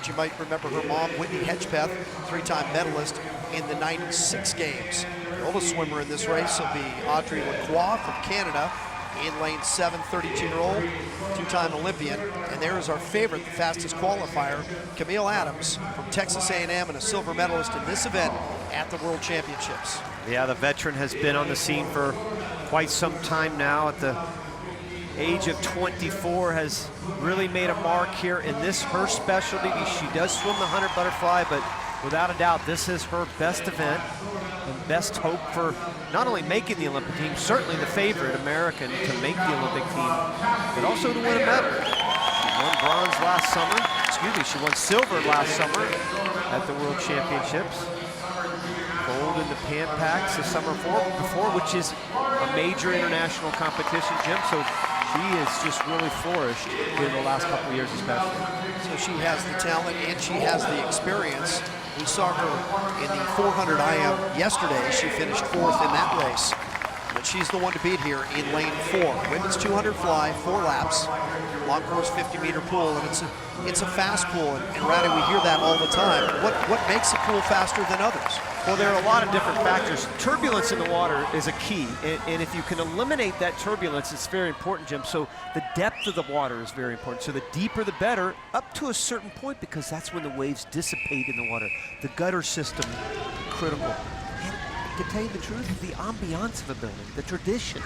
You might remember her mom, Whitney Hedgepeth, three-time medalist in the 96 games. The oldest swimmer in this race will be Audrey Lacroix from Canada in lane 7, 32-year-old, two-time Olympian. And there is our favorite, the fastest qualifier, Camille Adams from Texas A&M, and a silver medalist in this event at the World Championships. Yeah, the veteran has been on the scene for quite some time now. At the age of 24, has really made a mark here in this, her specialty. She does swim the 100 butterfly, but without a doubt, this is her best event and best hope for not only making the Olympic team, certainly the favorite American to make the Olympic team, but also to win a medal. She won bronze last summer, she won silver last summer at the World Championships. Gold in the Pan Pacs the summer before, which is a major international competition, Jim. So she has just really flourished in the last couple of years especially. So she has the talent and she has the experience. We saw her in the 400 IM yesterday. She finished 4th in that race. But she's the one to beat here in lane 4. Women's 200 fly, 4 laps. Long course 50-meter pool, and it's a fast pool. And Ratty, we hear that all the time. What makes a pool faster than others? Well, there are a lot of different factors. Turbulence in the water is a key, and if you can eliminate that turbulence, it's very important, Jim. So the depth of the water is very important. So the deeper the better, up to a certain point, because that's when the waves dissipate in the water. The gutter system, critical. And to tell you the truth, the ambiance of a building, the tradition.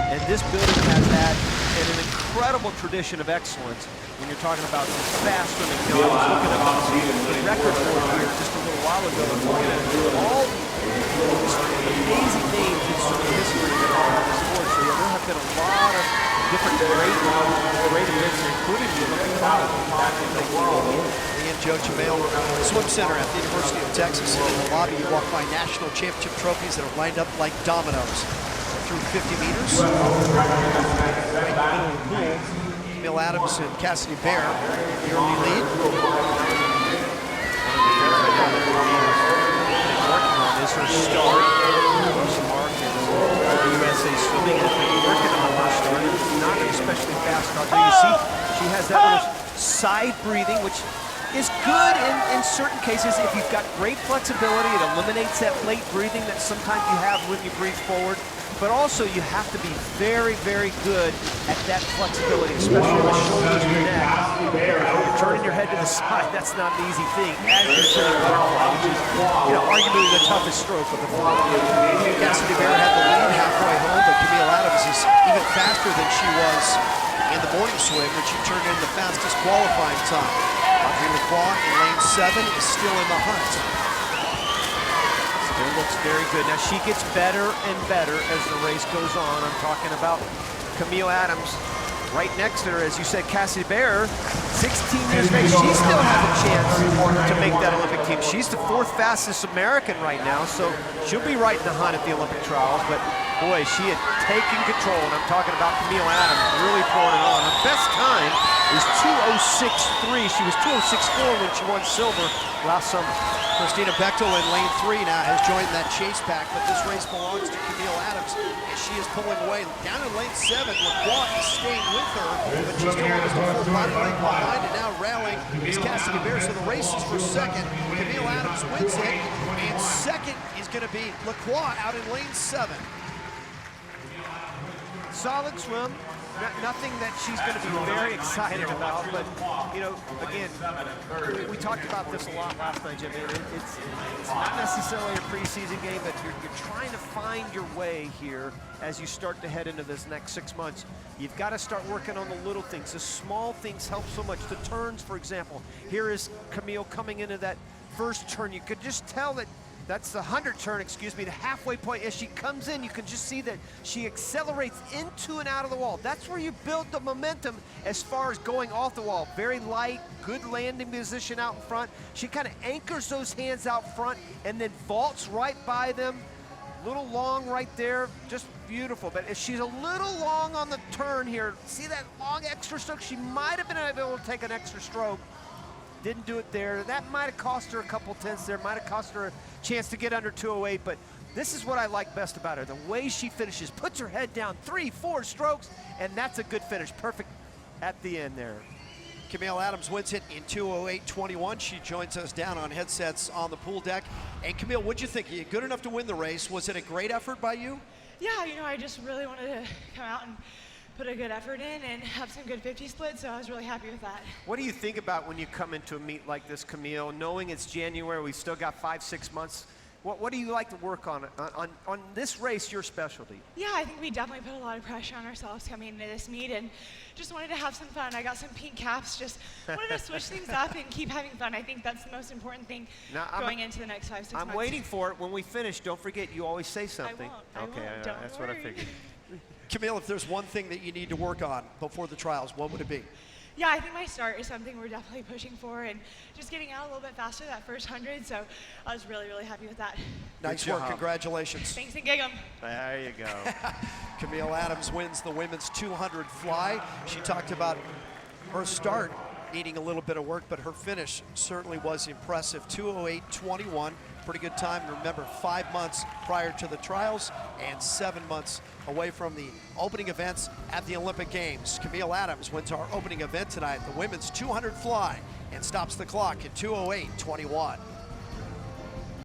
And this building has had an incredible tradition of excellence when you're talking about fast swimming. You know, I was looking up the record board here just a little while ago and looking at all these amazing names in swimming history that are on the sport. So yeah, there have been a lot of different great events, including the Olympic trials back in the world. Me and Joe Jamel Swim Center at the University of Texas. In the lobby, you walk by national championship trophies that are lined up like dominoes. Through 50 meters, right in the middle of the pool. Camille Adams and Cassidy Bear, the early lead. Working on is her start. Rosa Mark is USA Swimming has been working on her start. It's not an especially fast start. You see, she has that little side breathing, which is good in certain cases. If you've got great flexibility, it eliminates that late breathing that sometimes you have when you breathe forward. But also you have to be very, very good at that flexibility, especially with the shoulders and the neck. You're turning your head to the side, that's not an easy thing. As you're sitting butterfly, which is, arguably the toughest stroke of the fly. Cassidy Bear had the lead halfway home, but Camille Adams is even faster than she was in the morning swim, when she turned in the fastest qualifying time. Audrey Lacroix in lane 7 is still in the hunt. Still looks very good. Now she gets better and better as the race goes on. I'm talking about Camille Adams. Right next to her, as you said, Cassidy Bear, 16 years of age. She still has a chance to make that Olympic team. She's the 4th fastest American right now, so she'll be right in the hunt at the Olympic trials. But boy, she had taken control, and I'm talking about Camille Adams really pouring it on. Her best time is 2:06.3. She was 2:06.4 when she won silver last summer. Christina Bechtel in lane 3 now has joined that chase pack, but this race belongs to Camille Adams as she is pulling away. Down in lane 7, Lacroix is staying with her, but she's still almost a full body length behind, and now rallying is Cassidy Bear. So the race is for second. Camille Adams wins it, and second is going to be Lacroix out in lane 7. Solid swim. Nothing that she's going to be very excited about, but again, we talked about this a lot last night, Jim. It's not necessarily a preseason game, but you're trying to find your way here as you start to head into this next 6 months. You've got to start working on the little things. The small things help so much. The turns, for example. Here is Camille coming into that first turn. You could just tell that that's the 100 turn, the halfway point. As she comes in, you can just see that she accelerates into and out of the wall. That's where you build the momentum as far as going off the wall. Very light, good landing position out in front. She kind of anchors those hands out front and then vaults right by them. Little long right there, just beautiful. But if she's a little long on the turn here, see that long extra stroke? She might have been able to take an extra stroke. Didn't do it there. That might have cost her a couple tenths there, might have cost her a chance to get under 2:08, but this is what I like best about her. The way she finishes, puts her head down, 3-4 strokes, and that's a good finish. Perfect at the end there. Camille Adams wins it in 2:08.21. She joins us down on headsets on the pool deck. And Camille, what'd you think? You good enough to win the race? Was it a great effort by you? Yeah, you know, I just really wanted to come out and put a good effort in and have some good 50 splits, so I was really happy with that. What do you think about when you come into a meet like this, Camille, knowing it's January, we've still got 5-6 months? What do you like to work on this race, your specialty? Yeah, I think we definitely put a lot of pressure on ourselves coming into this meet and just wanted to have some fun. I got some pink caps, just wanted to switch things up and keep having fun. I think that's the most important thing going into the next 5-6 months. I'm waiting for it. When we finish, don't forget, you always say something. I won't. Don't that's worry. what I figured. Camille, if there's one thing that you need to work on before the trials, what would it be? Yeah, I think my start is something we're definitely pushing for and just getting out a little bit faster that first 100, so I was really, really happy with that. Nice Good work. job. Congratulations. Thanks and gig 'em. There you go. Camille Adams wins the women's 200 fly. She talked about her start needing a little bit of work, but her finish certainly was impressive. 2:08.21, pretty good time. Remember, 5 months prior to the trials and 7 months away from the opening events at the Olympic Games. Camille Adams wins our opening event tonight, the women's 200 fly, and stops the clock at 2:08.21.